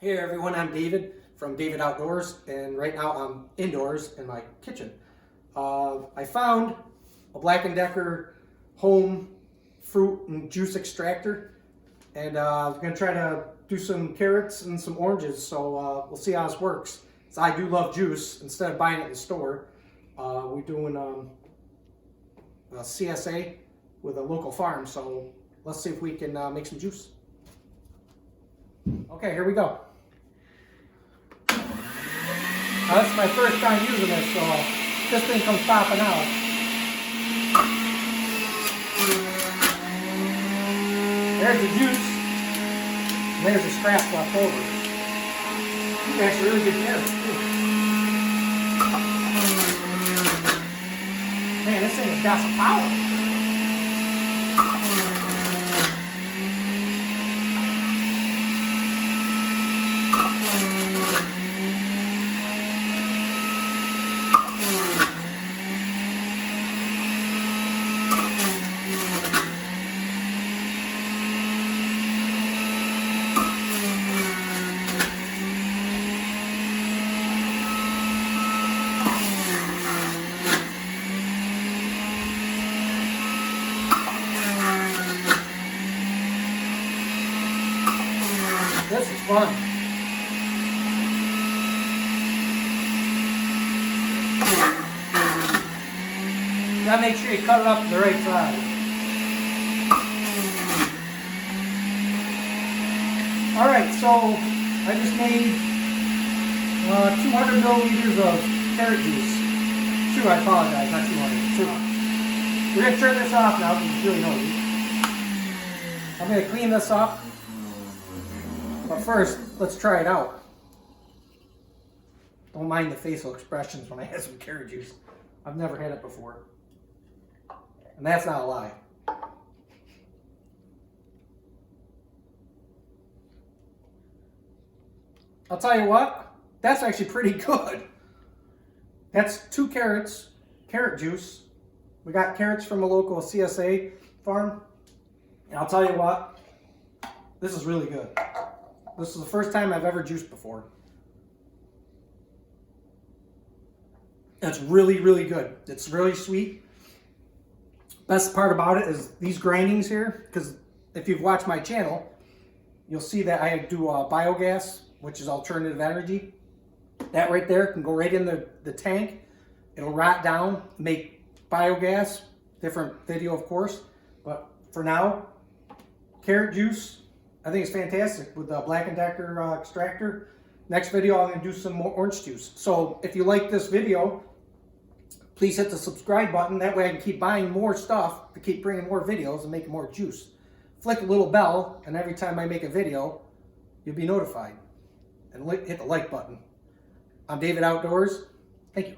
Hey everyone, I'm David from David Outdoors, and right now I'm indoors in my kitchen. I found a Black & Decker home fruit and juice extractor, and I'm going to try to do some carrots and some oranges, so we'll see how this works. So I do love juice. Instead of buying it in the store, we're doing a CSA with a local farm, so let's see if we can make some juice. Okay, here we go. This is my first time using this, so this thing comes popping out. There's the juice, and there's the scraps left over. These are actually really good carrots, too. Man, this thing has got some power. This is fun. Gotta make sure you cut it up to the right size. Alright, so I just made 200 milliliters of carrot juice. Two, I apologize, not 200. Two. We're going to turn this off now because it's really noisy. I'm going to clean this up. But first, let's try it out. Don't mind the facial expressions when I have some carrot juice. I've never had it before. And that's not a lie. I'll tell you what, that's actually pretty good. That's 2 carrots, carrot juice. We got carrots from a local CSA farm. And I'll tell you what, this is really good. This is the first time I've ever juiced before. It's really, really good. It's really sweet. Best part about it is these grindings here, because if you've watched my channel, you'll see that I do biogas, which is alternative energy. That right there can go right in the tank. It'll rot down, make biogas. Different video, of course. But for now, carrot juice, I think it's fantastic with the Black & Decker extractor. Next video, I'm going to do some more orange juice. So if you like this video, please hit the subscribe button. That way I can keep buying more stuff to keep bringing more videos and making more juice. Flick the little bell, and every time I make a video, you'll be notified. And hit the like button. I'm David Outdoors. Thank you.